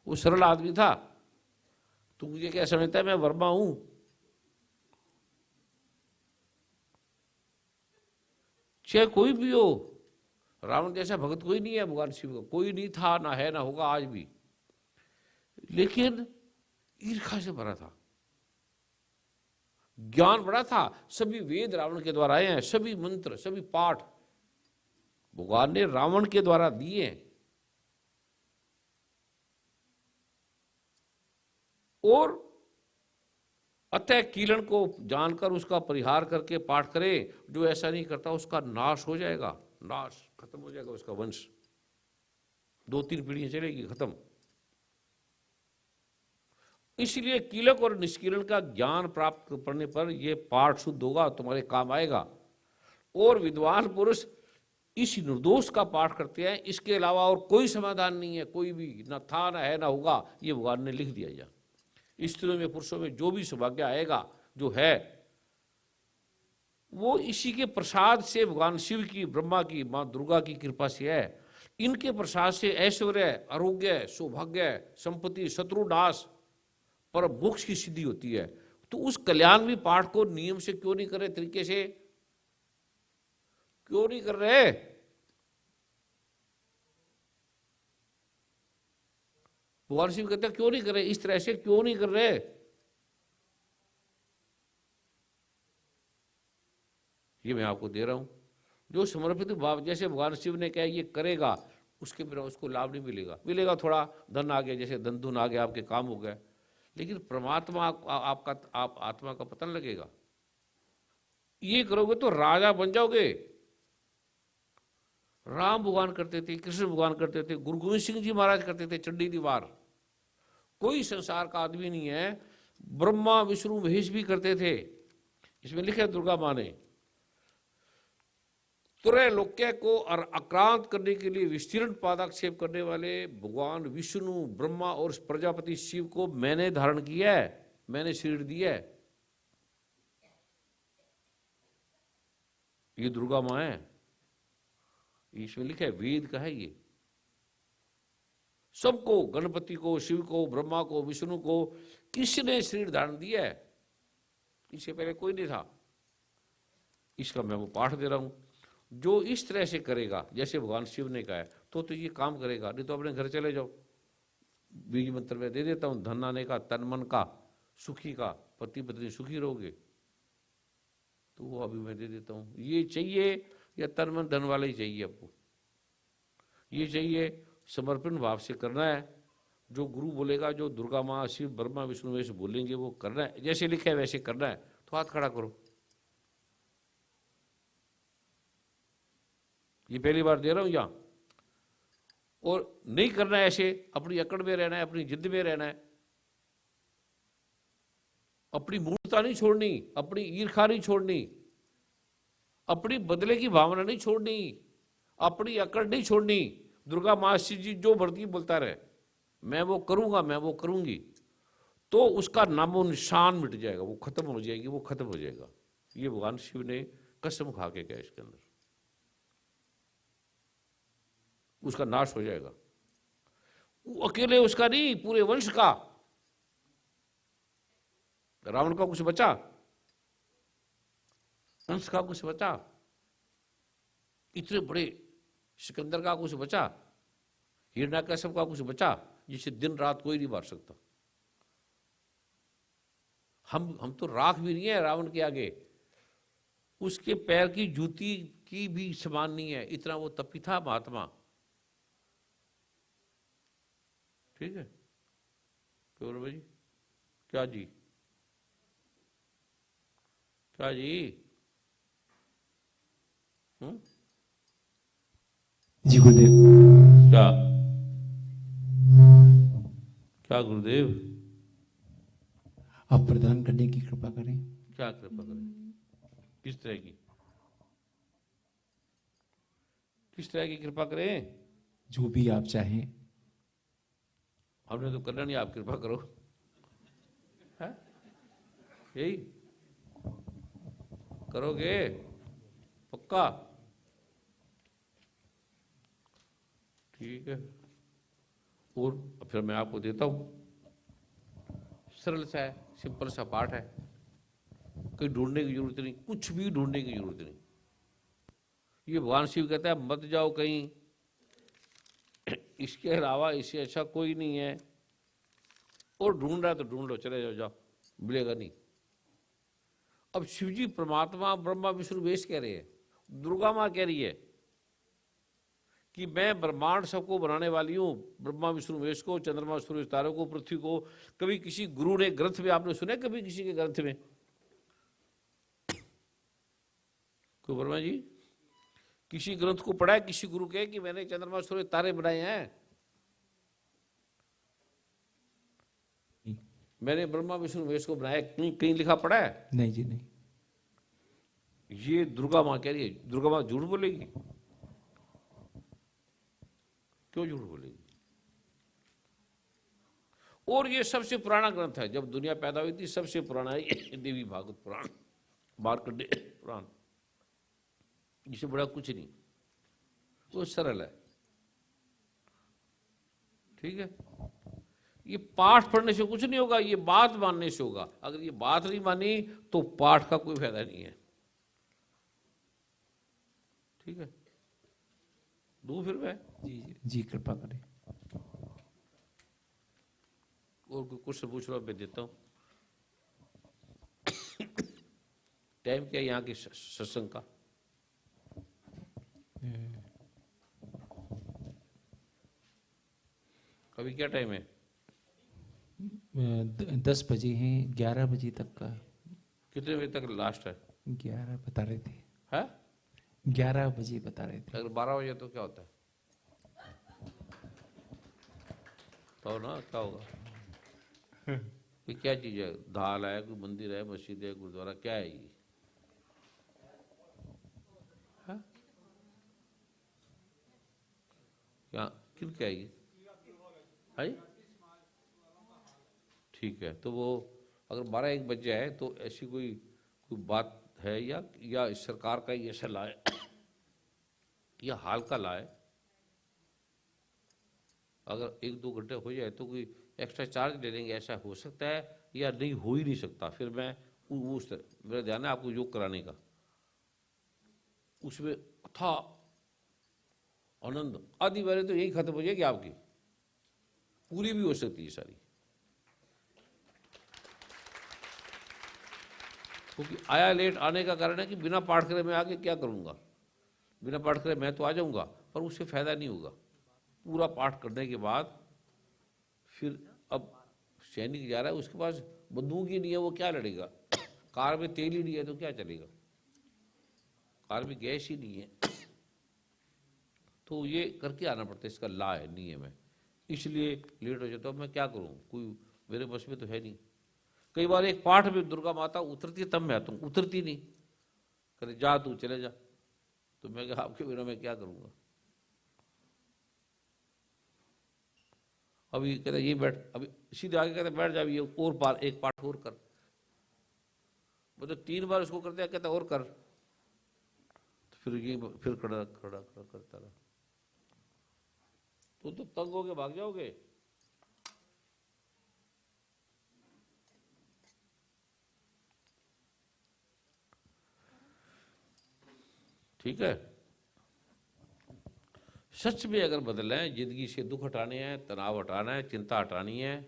S2: वो सरल आदमी था। तू मुझे क्या समझता है मैं वर्मा हूं? चाहे कोई भी हो, रावण जैसा भगत कोई नहीं है भगवान शिव का, कोई नहीं था, ना है, ना होगा आज भी, लेकिन ईर्खा से भरा था। ज्ञान बड़ा था, सभी वेद रावण के द्वारा आए हैं, सभी मंत्र सभी पाठ भगवान ने रावण के द्वारा दिए हैं। और अतः कीलन को जानकर उसका परिहार करके पाठ करे, जो ऐसा नहीं करता उसका नाश हो जाएगा, नाश खत्म हो जाएगा उसका वंश, 2-3 पीढ़ियां चलेगी खत्म। इसलिए कीलक और निष्कीलन का ज्ञान प्राप्त करने पर यह पाठ शुद्ध होगा, तुम्हारे काम आएगा। और विद्वान पुरुष इस निर्दोष का पाठ करते हैं, इसके अलावा और कोई समाधान नहीं है, कोई भी ना था, ना है, ना होगा, ये भगवान ने लिख दिया। स्त्रियों में पुरुषों में जो भी सौभाग्य आएगा जो है वो इसी के प्रसाद से, भगवान शिव की, ब्रह्मा की, मां दुर्गा की कृपा से है। इनके प्रसाद से ऐश्वर्य, आरोग्य, सौभाग्य, संपत्ति, शत्रुनाश, पर मोक्ष की सिद्धि होती है। तो उस कल्याणवी पाठ को नियम से क्यों नहीं कर रहे, तरीके से क्यों नहीं कर रहे? भगवान शिव कहते हैं क्यों नहीं कर रहे, इस तरह से क्यों नहीं कर रहे? ये मैं आपको दे रहा हूं, जो समर्पित भाव, जैसे भगवान शिव ने कहा ये करेगा, उसके बिना उसको लाभ नहीं मिलेगा। मिलेगा थोड़ा धन आ गया, जैसे धन धुन आ गया, आपके काम हो गए, लेकिन परमात्मा आपका आप आत्मा का पतन लगेगा। ये करोगे तो राजा बन जाओगे। राम भगवान करते थे, कृष्ण भगवान करते थे, गुरु गोविंद सिंह जी महाराज करते थे चंडी दीवार। कोई संसार का आदमी नहीं है, ब्रह्मा विष्णु महेश भी करते थे। इसमें लिखा है दुर्गा माँ ने, त्रैलोक्य को और आक्रांत करने के लिए विस्तीर्ण पादाक्षेप करने वाले भगवान विष्णु, ब्रह्मा और प्रजापति शिव को मैंने धारण किया है, मैंने शरीर दिया है। ये दुर्गा मां है, इसमें लिखा है, वेद का है ये। सबको, गणपति को, शिव को, ब्रह्मा को, विष्णु को किसने शरीर धारण दिया है? इससे पहले कोई नहीं था। इसका मैं वो पाठ दे रहा हूं। जो इस तरह से करेगा जैसे भगवान शिव ने कहा है तो ये काम करेगा, नहीं तो अपने घर चले जाओ। बीज मंत्र में दे देता हूं, धन आने का, तन मन का, सुखी का, पति पत्नी सुखी रहोगे, तो वो अभी मैं दे देता हूं। ये चाहिए या तन मन धन वाला ही चाहिए आपको? ये चाहिए, समर्पण भाव से करना है। जो गुरु बोलेगा, जो दुर्गा माँ, शिव, ब्रह्मा, विष्णु वैसे बोलेंगे वो करना है, जैसे लिखा है वैसे करना है। तो हाथ खड़ा करो। ये पहली बार दे रहा हूं यहां। और नहीं करना है ऐसे, अपनी अकड़ में रहना है, अपनी जिद में रहना है, अपनी मूर्खता नहीं छोड़नी, अपनी ईर्खा नहीं छोड़नी, अपनी बदले की भावना नहीं छोड़नी, अपनी अकड़ नहीं छोड़नी। दुर्गा माँ शिव जी जो भरती बोलता रहे, मैं वो करूंगा, मैं वो करूंगी, तो उसका नामो निशान मिट जाएगा, वो खत्म हो जाएगी, वो खत्म हो जाएगा। ये भगवान शिव ने कसम खा के कहा, इसके अंदर उसका नाश हो जाएगा। वो अकेले उसका नहीं, पूरे वंश का। रावण का कुछ बचा? वंश का कुछ बचा? इतने बड़े सिकंदर का कुछ बचा, हिरण्यकश्यप का कुछ बचा जिसे दिन रात कोई नहीं मार सकता। हम तो राख भी नहीं है रावण के आगे, उसके पैर की जूती की भी समान नहीं है, इतना वो तपी था महात्मा। ठीक है क्यों भाई? क्या जी? क्या जी?
S1: जी गुरुदेव।
S2: क्या क्या गुरुदेव?
S1: आप प्रदान करने की कृपा करें।
S2: क्या कृपा करें? किस तरह की? किस तरह की कृपा करें?
S1: जो भी आप चाहें।
S2: हमने तो करना नहीं, आप कृपा करो। है यही करोगे? पक्का? ठीक है। और फिर मैं आपको देता हूं, सरल सा है, सिंपल सा पाठ है, कोई ढूंढने की जरूरत नहीं, कुछ भी ढूंढने की जरूरत नहीं। ये भगवान शिव कहता है मत जाओ कहीं, इसके अलावा इससे अच्छा कोई नहीं है। और ढूंढ रहा है तो ढूंढ लो, चले जाओ, जाओ, मिलेगा नहीं। अब शिवजी परमात्मा ब्रह्मा विष्णु महेश कह रहे हैं, दुर्गा माँ कह रही है कि मैं ब्रह्मांड सबको बनाने वाली हूँ, ब्रह्मा विष्णु महेश को, चंद्रमा सूर्य तारों को, पृथ्वी को। कभी किसी गुरु ने ग्रंथ में आपने सुना, कभी किसी के ग्रंथ में कोई वर्मा जी किसी ग्रंथ को पढ़ा है किसी गुरु के कि मैंने चंद्रमा सूर्य तारे बनाए हैं? मैंने ब्रह्मा विष्णु महेश को बनाया, कहीं कहीं लिखा पड़ा है?
S1: नहीं जी नहीं।
S2: ये दुर्गा माँ कह रही है। दुर्गा माँ झूठ बोलेगी? क्यों झूठ बोलेगी? और ये सबसे पुराना ग्रंथ है, जब दुनिया पैदा हुई थी सबसे पुराना है देवी भागवत पुराण, मार्कंडेय पुराण। इससे बड़ा कुछ नहीं, वो सरल है। ठीक है, ये पाठ पढ़ने से कुछ नहीं होगा, ये बात मानने से होगा। अगर ये बात नहीं मानी तो पाठ का कोई फायदा नहीं है। ठीक है, दूं फिर मैं?
S1: जी जी कृपा करें।
S2: और कोई क्वेश्चन पूछ लो, मैं देता हूं। टाइम क्या है यहाँ के सत्संग का? अभी क्या टाइम है?
S1: 10 बजे हैं, 11 बजे तक का।
S2: कितने बजे तक लास्ट है?
S1: 11 बता रहे थे।
S2: है
S1: 11 बजे बता रहे थे।
S2: अगर 12 बजे तो क्या होता है? तो ना क्या होगा? ये क्या चीज है? दाल है, कोई मंदिर है, मस्जिद है, गुरुद्वारा, क्या है ये? हाँ? क्या किन क्या है ये? है? ठीक है, तो वो अगर 12-1 बज जाए तो ऐसी कोई कोई बात है, या सरकार का ही ऐसा लाए या हाल का लाए? अगर 1-2 घंटे हो जाए तो कोई एक्स्ट्रा चार्ज ले लेंगे, ऐसा हो सकता है? या नहीं, हो ही नहीं सकता। फिर मैं उस मेरा ध्यान है आपको योग कराने का, उसमें था आनंद। आधी बारी तो यही खत्म हो जाएगी आपकी, पूरी भी हो सकती है सारी। क्योंकि आया लेट आने का कारण है कि बिना पाठ करे मैं आगे क्या करूंगा? बिना पाठ करे मैं तो आ जाऊंगा, पर उससे फायदा नहीं होगा। पूरा पाठ करने के बाद फिर अब सैनिक जा रहा है, उसके पास बंदूक ही नहीं है, वो क्या लड़ेगा? कार में तेल ही नहीं है तो क्या चलेगा? कार में गैस ही नहीं है। तो ये करके आना पड़ता है, इसका ला है, नियम है, इसलिए लेट हो जाता हूँ। मैं क्या करूँ, कोई मेरे बस में तो है नहीं। कई बार एक पाठ में दुर्गा माता उतरती तब मैं आता हूँ, उतरती नहीं, कहते जा तू चले जा। तो मैं कहा आपके बिना मैं क्या करूँगा? अभी कहते ये बैठ, अभी सीधे आगे कहते बैठ जा, ये और पार एक पाठ और कर। मतलब 3 बार उसको करते हैं, कहता और कर। तो फिर ये फिर खड़ा खड़ा खड़ा करता रहा। तो तंग होके भाग जाओगे। ठीक है, सच में अगर बदलें, जिंदगी से दुख हटाने हैं, तनाव हटाना है, चिंता हटानी है,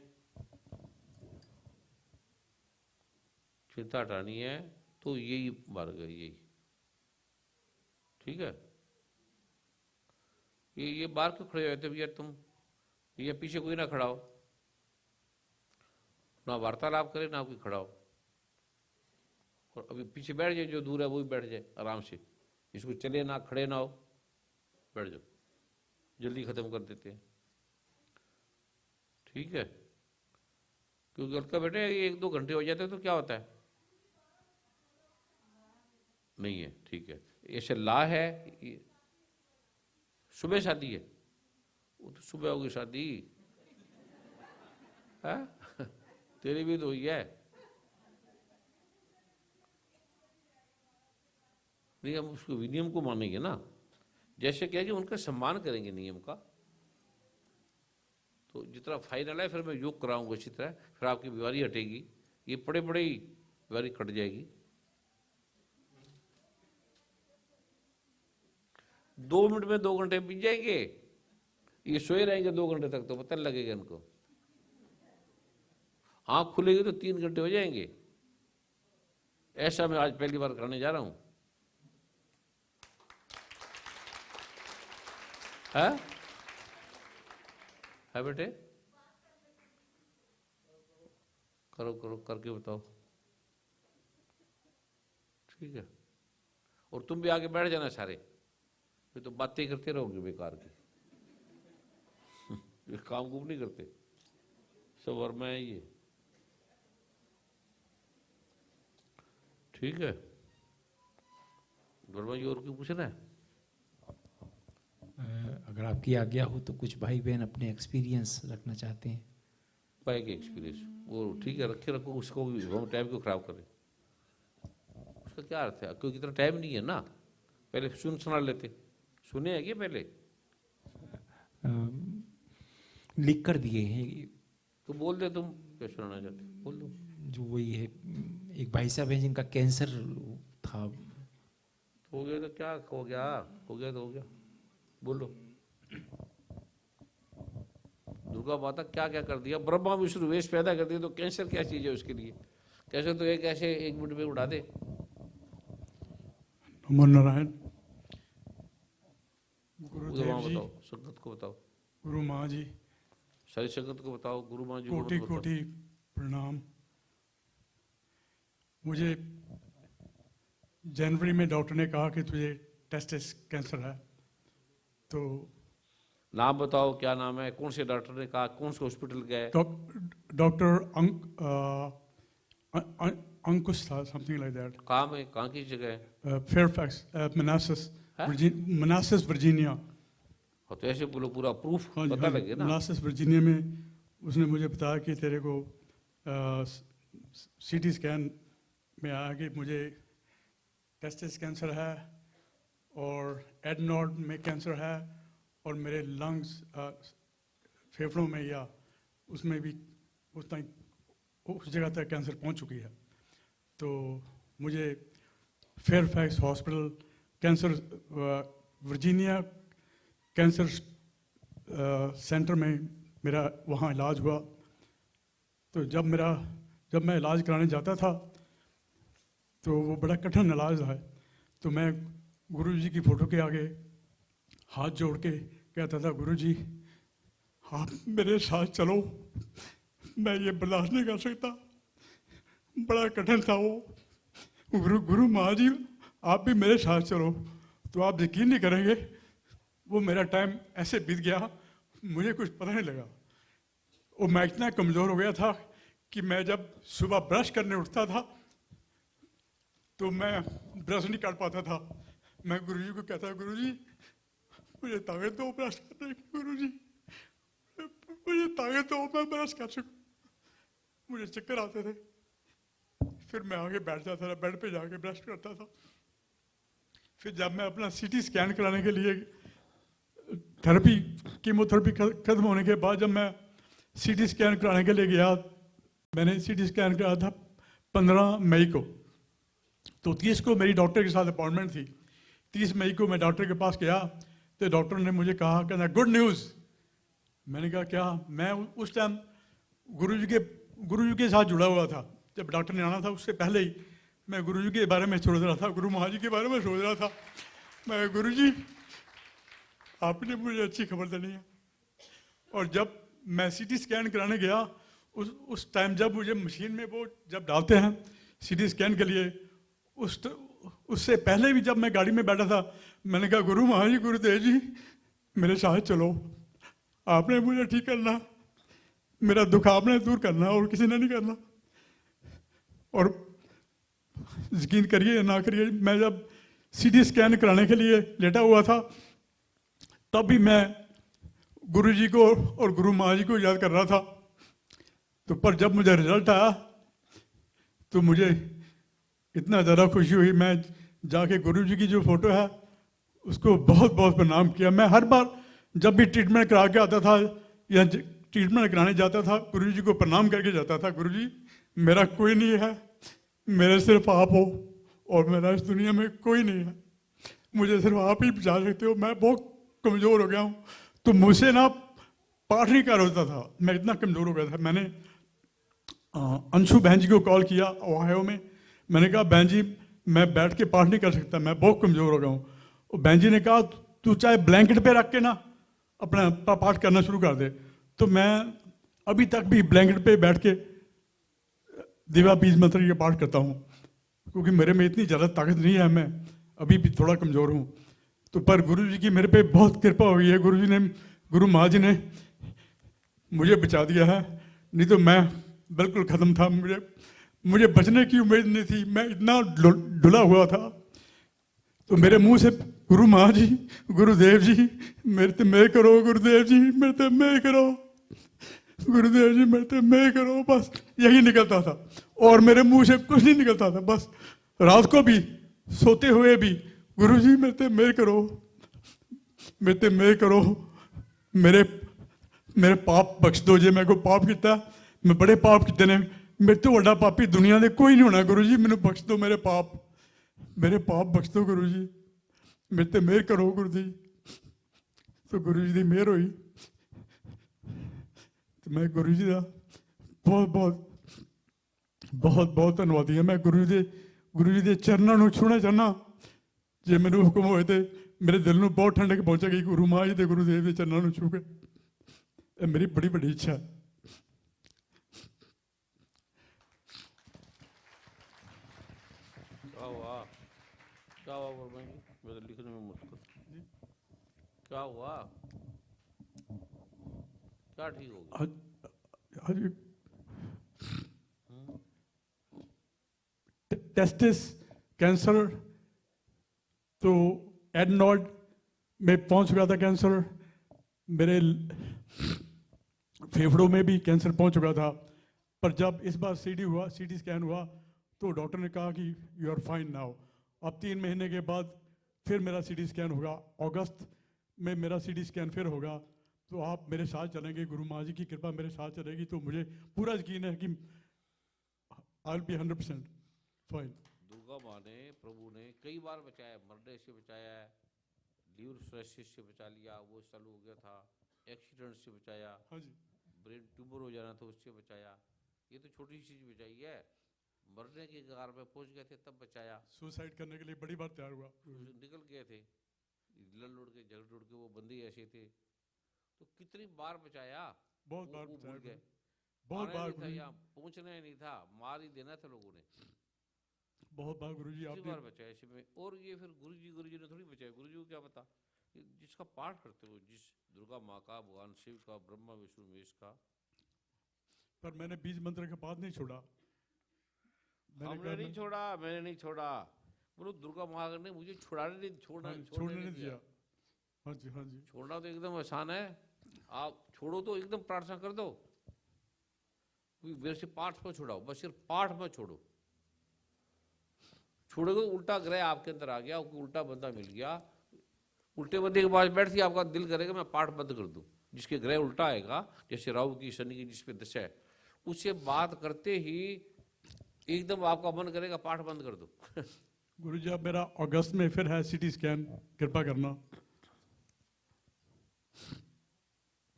S2: चिंता हटानी है, तो यही मार्ग है, यही। ठीक है, ये बाहर क्यों खड़े रहते भैया तुम, ये पीछे कोई ना खड़ा हो, ना वार्तालाप करे ना कोई खड़ा हो, और अभी पीछे बैठ जाए, जो दूर है वो भी बैठ जाए आराम से, इसको चले ना, खड़े ना हो, बैठ जाओ, जल्दी खत्म कर देते हैं। ठीक है, क्योंकि लड़का बेटे 1-2 घंटे हो जाते हैं तो क्या होता है, नहीं है। ठीक है, ऐसे ला है, सुबह शादी है, वो तो सुबह होगी शादी है, तेरी भी तो हुई है। नहीं, हम उसको विनियम को मानेंगे ना, जैसे क्या कि उनका सम्मान करेंगे नियम का। तो जितना फाइनल है फिर मैं योग कराऊंगा अच्छी तरह, फिर आपकी बीमारी हटेगी, ये पड़े पड़े ही बीमारी कट जाएगी। 2 मिनट में 2 घंटे बीत जाएंगे, ये सोए रहेंगे 2 घंटे तक तो पता नहीं लगेगा इनको, आँख खुलेगी तो 3 घंटे हो जाएंगे। ऐसा मैं आज पहली बार करने जा रहा हूं। है बेटे, करो करो, करके बताओ। ठीक है, और तुम भी आगे बैठ जाना सारे, फिर तो बातें करते रहोगे बेकार की काम कुम नहीं करते सब, और मैं ये। ठीक है, वर्मा जी और क्यों पूछना है?
S1: अगर आपकी आज्ञा हो तो कुछ भाई बहन अपने एक्सपीरियंस रखना चाहते हैं।
S2: भाई के एक्सपीरियंस वो ठीक है, रखे रखो, उसको भी हम टाइम क्यों खराब करें, उसका क्या अर्थ है, क्योंकि इतना टाइम नहीं है ना, पहले सुना लेते, सुने हैं कि पहले
S1: लिख कर दिए हैं,
S2: तो बोल दे, तुम क्या सुनाना चाहते बोल दो।
S1: जो वही है, एक भाई साहब हैं जिनका कैंसर था।
S2: हो गया तो क्या हो गया, हो गया तो हो गया, बोलो। दुर्गा माता क्या क्या कर दिया, ब्रह्मा विष्णु वेश पैदा कर दिया, तो कैंसर क्या चीज है उसके लिए, कैंसर तो एक ऐसे 1 मिनट में उड़ा दे।
S3: नमो नारायण।
S2: उधर वहाँ बताओ, संगत को बताओ,
S3: गुरु माँ जी,
S2: सारी संगत को बताओ, गुरु माँ जी को
S3: कोटि
S2: मत बताओ।
S3: कोटि प्रणाम। मुझे जनवरी में डॉक्टर ने कहा कि तुझे टेस्टिस कैंसर है, तो
S2: नाम बताओ, क्या नाम है, कौन से डॉक्टर ने कहा, कौन से हॉस्पिटल गए?
S3: डॉक्टर अंकुश था, समथिंग लाइक दैट।
S2: कहाँ में, कहाँ की जगह है?
S3: फेयरफैक्स, मनासस,
S2: हाँ?
S3: मनासस वर्जीनिया।
S2: और तो ऐसे बोलो, पूरा प्रूफ
S3: हाँ जी,
S2: पता लगे ना।
S3: मनासस वर्जीनिया में उसने मुझे बताया कि तेरे को सीटी स्कैन में आया कि मुझे टेस्टिस कैंसर है और एडनोड में कैंसर है, और मेरे लंग्स फेफड़ों में या उसमें भी उस जगह तक कैंसर पहुंच चुकी है। तो मुझे Fairfax hospital cancer Virginia cancer centre में मेरा वहाँ इलाज हुआ। तो जब मैं इलाज कराने जाता था तो वो बड़ा कठिन इलाज है, तो मैं गुरु जी की फ़ोटो के आगे हाथ जोड़ के कहता था, गुरु जी आप मेरे साथ चलो, मैं ये बर्दाश्त नहीं कर सकता। बड़ा कठिन था वो। गुरु माँ जी आप भी मेरे साथ चलो। तो आप यकीन नहीं करेंगे, वो मेरा टाइम ऐसे बीत गया, मुझे कुछ पता नहीं लगा। और मैं इतना कमज़ोर हो गया था कि मैं जब सुबह ब्रश करने उठता था तो मैं ब्रश नहीं कर पाता था। मैं गुरुजी को कहता, गुरुजी मुझे ताकत दो ब्रश करने की, गुरुजी मुझे ताकत दो, मैं ब्रश कर सकूं। मुझे चक्कर आते थे, फिर मैं आगे बैठ जाता था, बेड पे जाके ब्रश करता था। फिर जब मैं अपना सीटी स्कैन कराने के लिए थेरेपी, कीमोथेरेपी खत्म होने के बाद जब मैं सीटी स्कैन कराने के लिए गया, मैंने सीटी स्कैन कराया था 15 मई को। तो 30 को मेरी डॉक्टर के साथ अपॉइंटमेंट थी। 30 मई को मैं डॉक्टर के पास गया तो डॉक्टर ने मुझे कहा कहना गुड न्यूज़। मैंने कहा क्या? मैं उस टाइम गुरुजी के साथ जुड़ा हुआ था। जब डॉक्टर ने आना था उससे पहले ही मैं गुरुजी के बारे में सोच रहा था, गुरु महाराज जी के बारे में सोच रहा था। मैं गुरुजी आपने मुझे अच्छी खबर देनी है। और जब मैं सीटी स्कैन कराने गया उस टाइम जब मुझे मशीन में वो जब डालते हैं सीटी स्कैन के लिए, उससे पहले भी जब मैं गाड़ी में बैठा था मैंने कहा गुरु महाराज जी, गुरुदेव जी मेरे साथ चलो, आपने मुझे ठीक करना, मेरा दुख आपने दूर करना और किसी ने नहीं करना। और यकीन करिए या ना करिए, मैं जब सीटी स्कैन कराने के लिए लेटा हुआ था तब भी मैं गुरु जी को और गुरु महाराज जी को याद कर रहा था। तो पर जब मुझे रिजल्ट आया तो मुझे इतना ज़्यादा खुशी हुई, मैं जाके गुरु जी की जो फोटो है उसको बहुत बहुत प्रणाम किया। मैं हर बार जब भी ट्रीटमेंट करा के आता था या ट्रीटमेंट कराने जाता था गुरु जी को प्रणाम करके जाता था। गुरु जी मेरा कोई नहीं है, मेरे सिर्फ आप हो और मेरा इस दुनिया में कोई नहीं है, मुझे सिर्फ आप ही बचा सकते हो, मैं बहुत कमज़ोर हो गया हूँ। तो मुझसे ना पाठ नहीं कर होता था, मैं इतना कमज़ोर हो गया था। मैंने अंशु बहन जी को कॉल किया ओहायो में, मैंने कहा बहन जी मैं बैठ के पाठ नहीं कर सकता, मैं बहुत कमज़ोर हो गया हूँ। और बहन जी ने कहा तू चाहे ब्लैंकेट पे रख के ना अपना पाठ करना शुरू कर दे। तो मैं अभी तक भी ब्लैंकेट पे बैठ के दिवा बीज मंत्र के पाठ करता हूँ, क्योंकि मेरे में इतनी ज़्यादा ताकत नहीं है, मैं अभी भी थोड़ा कमज़ोर हूँ। तो पर गुरु जी की मेरे पे बहुत कृपा हुई है, गुरु महाराज जी ने मुझे बचा दिया है, नहीं तो मैं बिल्कुल ख़त्म था। मुझे बचने की उम्मीद नहीं थी, मैं इतना डुला हुआ था। तो मेरे मुंह से गुरु महाराज जी, गुरुदेव जी मेरे ते मैं करो, गुरुदेव जी मेरे ते मैं करो, गुरुदेव जी मेरे ते मैं करो, बस यही निकलता था और मेरे मुंह से कुछ नहीं निकलता था। बस रात को भी सोते हुए भी गुरु जी मेरे ते मैं करो, मेरे ते मैं करो, मेरे पाप बख्श दो जे मैं को पाप किया, मैं बड़े पाप किए ने, मेरे तो बड़ा पापी दुनिया दे कोई नहीं होना। गुरु जी मैंने बख्श दो, मेरे पाप बख्श दो गुरु जी, मेरे ते मेहर करो गुरु जी। तो गुरु जी की मेहर हुई, तो मैं गुरु जी का बहुत बहुत बहुत बहुत धन्यवादी है। मैं गुरु जी के चरणों में छूना चाहना, जे मैंने हुक्म होए तो मेरे दिल में बहुत ठंडक पहुंचेगी गुरु महाराज जी गुरुदेव के चरणों में छू के, मेरी बड़ी बड़ी इच्छा है।
S2: क्या हुआ वर्मा जी, मेरे लिखने में मुश्किल क्या हुआ, क्या ठीक हो गया?
S3: टेस्टिस कैंसर तो एडनॉइड में पहुंच गया था कैंसर, मेरे फेफड़ों में भी कैंसर पहुंच चुका था। पर जब इस बार सीटी स्कैन हुआ तो डॉक्टर ने कहा कि यू आर फाइन नाउ। अब 3 महीने के बाद फिर मेरा सीटी स्कैन होगा, अगस्त में मेरा सीटी स्कैन फिर होगा। तो आप मेरे साथ चलेंगे, गुरु महाराज जी की कृपा मेरे साथ चलेगी, तो मुझे पूरा यकीन है कि I will be 100% fine.
S2: Durga माँ ने, प्रभु ने कई बार बचाया, मरने से बचाया है, लीवर सिरोसिस से बचा लिया, वो चालू हो गया था, एक्सीडेंट से बचाया,
S3: हाँ जी,
S2: ब्रेन ट्यूमर हो जाना था उससे बचाया। ये तो छोटी सी चीज बचाई है, मरने की कगार पे पहुंच गए थे तब बचाया।
S3: सुसाइड करने के लिए बड़ी बार तैयार हुआ,
S2: निकल गए थे, लड़ लुड़ के जल लुड़ के, वो बंदे ऐसे थे, तो कितनी बार बचाया,
S3: बहुत बार
S2: वो भूल गए,
S3: बहुत
S2: आना
S3: बार
S2: नहीं था,
S3: गुरु जी,
S2: यहाँ पहुंचना ही नहीं था, मार ही देना था लोगों ने।
S3: बहुत बार गुरु जी
S2: कितनी
S3: आपने
S2: बार बचाया इसमें। और ये फिर गुरु जी ने थोड़ी बचाया, गुरु जी को क्या पता, जिसका पाठ करते हो, जिस दुर्गा माँ का, भगवान शिव का, ब्रह्मा विष्णु महेश का।
S3: पर मैंने बीज मंत्र के बाद नहीं छोड़ा,
S2: हमने नहीं छोड़ा, मैंने नहीं छोड़ा, बोलो दुर्गा माँ ने मुझे छोड़ने नहीं दिया।
S3: हाँ जी, हाँ जी,
S2: छोड़ना तो एकदम आसान है, आप छोड़ो तो एकदम प्रार्थना कर दो, मेरे से पाठ में छोड़ाओ, बस सिर्फ पाठ में छोड़ो। छोड़ोगे उल्टा ग्रह आपके अंदर आ गया, उल्टा बंदा मिल गया, उल्टे बंदे के पास बैठती आपका दिल करेगा मैं पाठ बंद कर दूं। जिसके ग्रह उल्टा आएगा, जैसे राहु की, शनि की जिसपे दशा है, उससे बात करते ही एकदम आपका मन करेगा पाठ बंद कर दो।
S3: गुरु जी अब मेरा अगस्त में फिर है सीटी स्कैन, कृपा करना।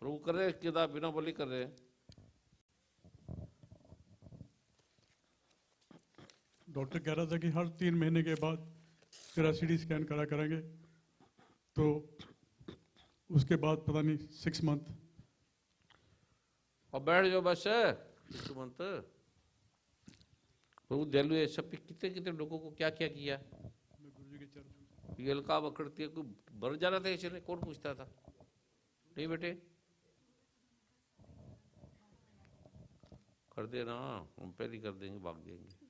S2: प्रभु कर रहे हैं, किताब बिना बोली कर रहे हैं।
S3: डॉक्टर कह रहा था कि हर 3 महीने के बाद तेरा सीटी स्कैन करा करेंगे, तो उसके बाद पता नहीं 6 मंथ।
S2: और बैठ जाओ बस, मंत प्रभु दयालु है सब पे। कितने कितने लोगों को क्या क्या किया।
S3: गुरुजी के चरण
S2: ये अलकाब अकड़ती है, कोई भर जाना था इसने, कौन पूछता था। नहीं बेटे कर देना, हम पहले कर देंगे, भाग देंगे।